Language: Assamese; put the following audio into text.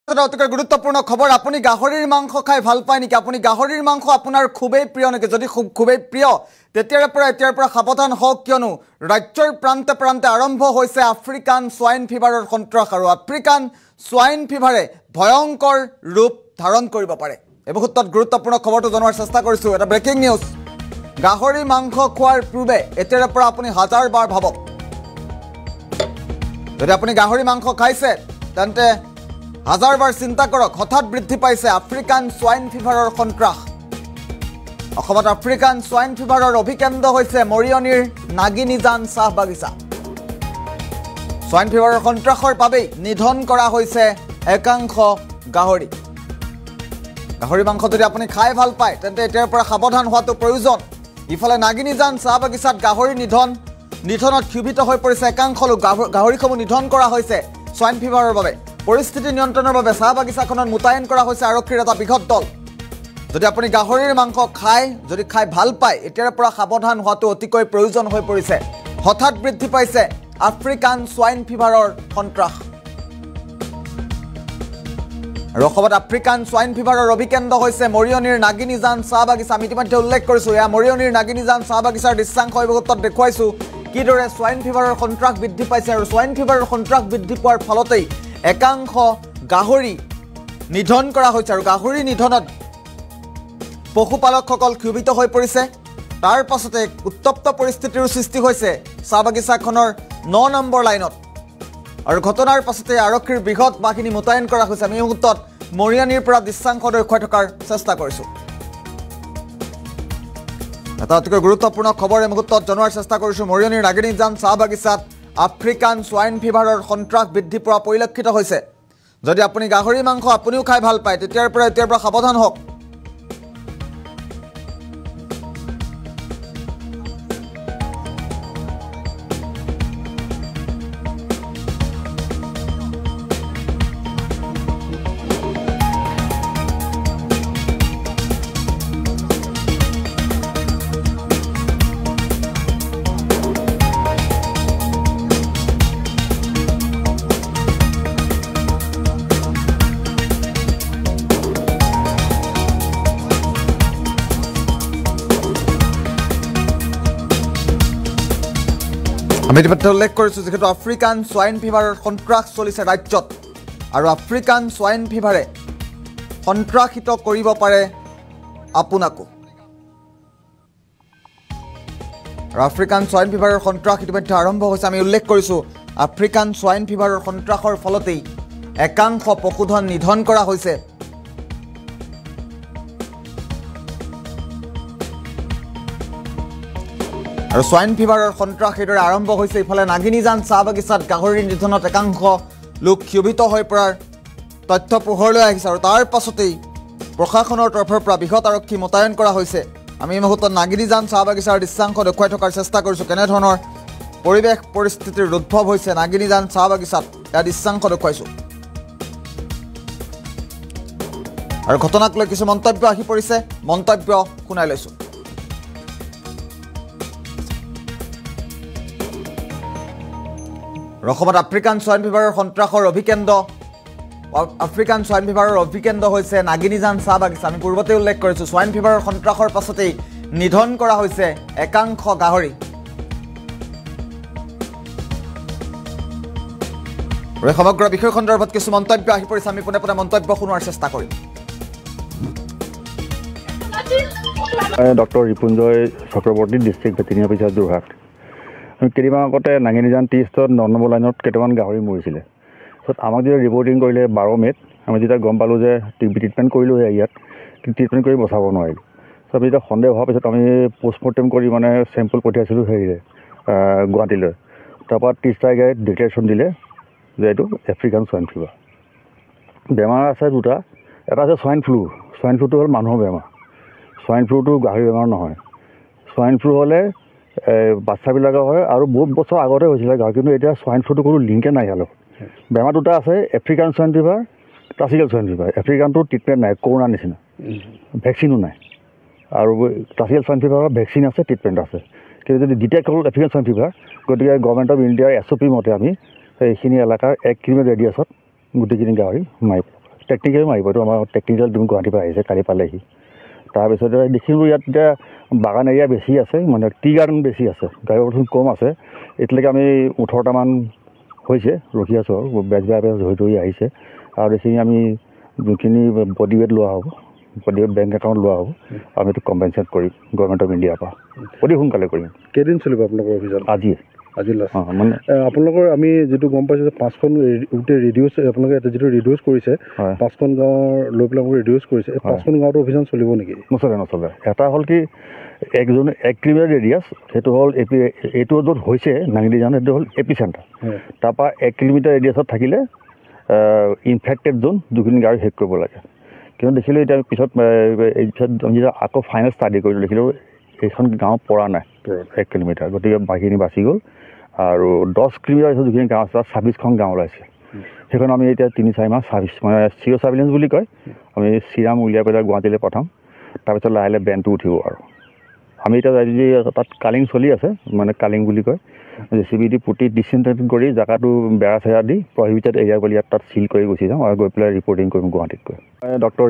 অতিকৈ গুৰুত্বপূৰ্ণ খবৰ আপুনি গাহৰিৰ মাংস খাই ভাল পায় নেকি আপুনি গাহৰিৰ মাংস আপোনাৰ খুবেই প্ৰিয় নেকি যদি খুবেই প্ৰিয় এতিয়াৰ পৰা সাৱধান হওক কিয়নো ৰাজ্যৰ প্ৰান্তে প্ৰান্তে আৰম্ভ হৈছে আফ্ৰিকান সোয়াইন ফিভাৰৰ সন্ত্ৰাস আৰু আফ্ৰিকান সোয়াইন ফিভাৰে ভয়ংকৰ ৰূপ ধাৰণ কৰিব পাৰে এই মুহূৰ্তত গুৰুত্বপূৰ্ণ খবৰটো জনোৱাৰ চেষ্টা কৰিছো এটা ব্ৰেকিং নিউজ গাহৰি মাংস খোৱাৰ পূৰ্বে এতিয়াৰ পৰা আপুনি হাজাৰ বাৰ ভাবক যদি আপুনি গাহৰি মাংস খাইছে তেন্তে হাজাৰ বাৰ চিন্তা কৰক হঠাৎ বৃদ্ধি পাইছে আফ্ৰিকান সোয়াইন ফিভাৰৰ সন্ত্ৰাস অসমত আফ্ৰিকান সোয়াইন ফিভাৰৰ অভিকেন্দ্ৰ হৈছে মৰিয়নিৰ নাগিনিজান চাহ বাগিচা সোয়াইন ফিভাৰৰ সন্ত্ৰাসৰ বাবে নিধন কৰা হৈছে একাংশ গাহৰি মাংস যদি আপুনি খাই ভাল পায় তেন্তে এতিয়াৰ পৰা সাৱধান হোৱাটো প্ৰয়োজন ইফালে নাগিনিজান চাহ বাগিচাত গাহৰি নিধনত ক্ষুভিত হৈ পৰিছে একাংশ লোক গাহৰিসমূহ নিধন কৰা হৈছে সোয়াইন ফিভাৰৰ বাবে পৰিস্থিতি নিয়ন্ত্ৰণৰ বাবে চাহ বাগিচাখনত মুতায়ন কৰা হৈছে আৰক্ষীৰ এটা বৃহৎ দল যদি আপুনি গাহৰিৰ মাংস খাই ভাল পায় এতিয়াৰ পৰা সাৱধান হোৱাটো অতিকৈ প্ৰয়োজন হৈ পৰিছে হঠাৎ বৃদ্ধি পাইছে আফ্ৰিকান সোয়াইন ফিভাৰৰ সন্ত্ৰাস আৰু অসমত আফ্ৰিকান সোয়াইন ফিভাৰৰ অভিকেন্দ্ৰ হৈছে মৰিয়নিৰ নাগিনিজান চাহ বাগিচা আমি ইতিমধ্যে উল্লেখ কৰিছোঁ এয়া মৰিয়নিৰ নাগিনিজান চাহ বাগিচাৰ দৃশ্যাংশ এই মুহূৰ্তত দেখুৱাইছোঁ কিদৰে সোয়াইন ফিভাৰৰ সন্ত্ৰাস বৃদ্ধি পাইছে আৰু সোয়াইন ফিভাৰৰ সন্ত্ৰাস বৃদ্ধি পোৱাৰ ফলতেই একাংশ গাহৰি নিধন কৰা হৈছে আৰু গাহৰি নিধনত পশুপালকসকল ক্ষুভিত হৈ পৰিছে তাৰ পাছতে উত্তপ্ত পৰিস্থিতিৰ সৃষ্টি হৈছে চাহ বাগিচাখনৰ 9 নম্বৰ লাইনত আৰু ঘটনাৰ পাছতে আৰক্ষীৰ বৃহৎ বাহিনী মুতায়ন কৰা হৈছে আমি এই মুহূৰ্তত মৰিয়নিৰ পৰা দৃশ্যাংশ দেখুৱাই থকাৰ চেষ্টা কৰিছোঁ এটা অতিকৈ গুৰুত্বপূৰ্ণ খবৰ এই মুহূৰ্তত জনোৱাৰ চেষ্টা কৰিছোঁ মৰিয়নিৰ নাগিনিজান চাহ বাগিচাত আফ্ৰিকান সোয়াইন ফিভাৰৰ সন্ত্ৰাস বৃদ্ধি পোৱা পৰিলক্ষিত হৈছে যদি আপুনি গাহৰি মাংস আপুনিও খাই ভাল পায় তেতিয়াৰ পৰা সাৱধান হওক আমি ইতিমধ্যে উল্লেখ কৰিছোঁ যিহেতু আফ্ৰিকান সোয়াইন ফিভাৰৰ সন্ত্ৰাস চলিছে ৰাজ্যত আৰু আফ্ৰিকান সোয়াইন ফিভাৰে সন্ত্ৰাসিত কৰিব পাৰে আপোনাকো আৰু আফ্ৰিকান সোয়াইন ফিভাৰৰ সন্ত্ৰাস ইতিমধ্যে আৰম্ভ হৈছে আমি উল্লেখ কৰিছোঁ আফ্ৰিকান সোয়াইন ফিভাৰৰ সন্ত্ৰাসৰ ফলতেই একাংশ পশুধন নিধন কৰা হৈছে আৰু সোয়াইন ফিভাৰৰ সন্ত্ৰাস এইদৰে আৰম্ভ হৈছে ইফালে নাগিনিজান চাহ বাগিচাত গাহৰি নিধনত একাংশ লোক ক্ষুভিত হৈ পৰাৰ তথ্য পোহৰলৈ আহিছে আৰু তাৰ পাছতেই প্ৰশাসনৰ তৰফৰ পৰা বৃহৎ আৰক্ষী মুতায়ন কৰা হৈছে আমি এই মুহূৰ্তত নাগিনিজান চাহ বাগিচাৰ দৃশ্যাংশ দেখুৱাই থকাৰ চেষ্টা কৰিছোঁ কেনেধৰণৰ পৰিৱেশ পৰিস্থিতিৰ উদ্ভৱ হৈছে নাগিনিজান চাহ বাগিচাত ইয়াৰ দৃশ্যাংশ দেখুৱাইছোঁ আৰু ঘটনাক লৈ কিছু মন্তব্য আহি পৰিছে মন্তব্য শুনাই লৈছোঁ অসমত আফ্ৰিকান সোয়াইন ফিভাৰৰ সন্ত্ৰাসৰ আফ্ৰিকান সোয়াইন ফিভাৰৰ অভিকেন্দ্ৰ হৈছে নাগিনিজান চাহ বাগিচা আমি পূৰ্বতে উল্লেখ কৰিছোঁ সোয়াইন ফিভাৰৰ সন্ত্ৰাসৰ পাছতেই নিধন কৰা হৈছে একাংশ গাহৰি আৰু সমগ্ৰ বিষয় সন্দৰ্ভত কিছু মন্তব্য আহি পৰিছে আমি পোনে পোনে মন্তব্য শুনোৱাৰ চেষ্টা কৰিম doctor Ripunjay Chakraborty district veterinary officer Jorhat কেইদিনমান আগতে নাগিনিজান টি ষ্টত 9 নম্বৰ লাইনত কেইটামান গাহৰি মৰিছিলে তাৰপিছত আমাক যেতিয়া ৰিপৰ্টিং কৰিলে 12 মে'ত আমি যেতিয়া গম পালোঁ যে ট্ৰিটমেণ্ট কৰিলোঁ ইয়াত কিন্তু ট্ৰিটমেণ্ট কৰি বচাব নোৱাৰিলোঁ ত' আমি যেতিয়া সন্দেহ হোৱাৰ পিছত আমি পষ্টমৰ্টেম কৰি মানে চেম্পল পঠিয়াইছিলোঁ হেৰিৰে গুৱাহাটীলৈ তাৰপৰা 30 তাৰিখে ডিক্লেৰেশ্যন দিলে যে এইটো আফ্ৰিকান সোয়াইন ফিভাৰ বেমাৰ আছে দুটা এটা আছে সোয়াইন ফ্লুটো হ'ল মানুহৰ বেমাৰ সোয়াইন ফ্লুটো গাহৰি বেমাৰ নহয় সোয়াইন ফ্লু হ'লে বাচ্চাবিলাকৰ হয় আৰু বহুত বছৰ আগতে হৈছিলে গাঁও কিন্তু এতিয়া সোয়াইন ফ্লুটো কোনো লিংকে নাই ইয়াৰ লগত বেমাৰ দুটা আছে African swine fever classical swine fever আফ্ৰিকানটো ট্ৰিটমেণ্ট নাই কৰোণাৰ নিচিনা ভেকচিনো নাই আৰু ক্লাছিকেল সোয়াইন ফিভাৰৰ ভেকচিন আছে ট্ৰিটমেণ্ট আছে কিন্তু যদি ডিটেক্ট হ'ল আফ্ৰিকান সোয়াইন ফিভাৰ গতিকে গভৰ্ণমেণ্ট অফ ইণ্ডিয়াৰ SOP মতে আমি এইখিনি এলেকাৰ 1 কিলোমিটাৰ ৰেডিয়াছত গোটেইখিনি গাহৰি মাৰিব টেকনিকেল মাৰিব, এইটো আমাৰ টেকনিকেল টিম গুৱাহাটীৰ পৰা আহিছে, কালি পালেহি। তাৰপিছতে দেখিলোঁ ইয়াত এতিয়া বাগান এৰিয়া বেছি আছে, মানে টি গাৰ্ডেন বেছি আছে, গাড়ী মটৰ কম আছে। এতিয়ালৈকে আমি 18টামান হৈছে, ৰখি আছোঁ আৰু বেজ ধৰি ধৰি আহিছে। আৰু এইখিনি আমি যোনখিনি বডি ৱেট লোৱা হ'ব, বডি ৱেট বেংক একাউণ্ট লোৱা হ'ব, আমি এইটো কম্পেনচেট কৰিম গভৰ্ণমেণ্ট অফ ইণ্ডিয়াৰ পৰা, অতি সোনকালে কৰিম। কেইদিন চলিব আপোনালোকৰ অভিযান? আজি লাষ্ট। মানে আপোনালোকৰ আমি যিটো গম পাইছোঁ যে 5খন গোটেই ৰিডিউচ, আপোনালোকে এটা যিটো ৰিডিউচ কৰিছে 5খন গাঁৱৰ লৈ পেলাই ৰিডিউচ কৰিছে, এই 5খন গাঁৱতো অভিযান চলিব নেকি? নচলে। এটা হ'ল কি, এক কিলোমিটাৰ ৰেডিয়াছ, সেইটো হ'ল এইটো য'ত হৈছে নাঙিলিজান, সেইটো হ'ল এপি চেণ্টাৰ। তাৰপৰা 1 কিলোমিটাৰ ৰেডিয়াছত থাকিলে ইনফেক্টেড জোন, যিখিনি গাড়ী শেষ কৰিব লাগে। কিন্তু দেখিলোঁ এতিয়া পিছত আমি যেতিয়া আকৌ ফাইনেল ষ্টাডি কৰিলোঁ, দেখিলোঁ এইখন গাঁও পৰা নাই 1 কিলোমিটাৰ, গতিকে বাকীখিনি বাচি গ'ল। আৰু 10 কিলোমিটাৰ পিছত যিখিনি গাঁও আছে তাত 26খন গাঁও ওলাইছে। সেইখন আমি এতিয়া 3-4 মাহ মানে চিৰ' চাৰ্ভিলেঞ্চ বুলি কয়, আমি চিৰাম উলিয়াই পেলাই গুৱাহাটীলৈ পঠাম। তাৰপিছত লাহে লাহে বেণ্ডটো উঠিব। আৰু আমি এতিয়া যদি তাত কালিং চলি আছে, মানে কালিং বুলি কয়, JCB দি পুতি ডিচইনফেক্ট কৰি জেগাটো বেৰা চেৰা দি প্ৰহিবিটেড এৰিয়া বুলি ইয়াত তাত চিল কৰি গুচি যাওঁ আৰু গৈ পেলাই ৰিপৰ্টিং কৰিম গুৱাহাটীত গৈ। ডক্টৰ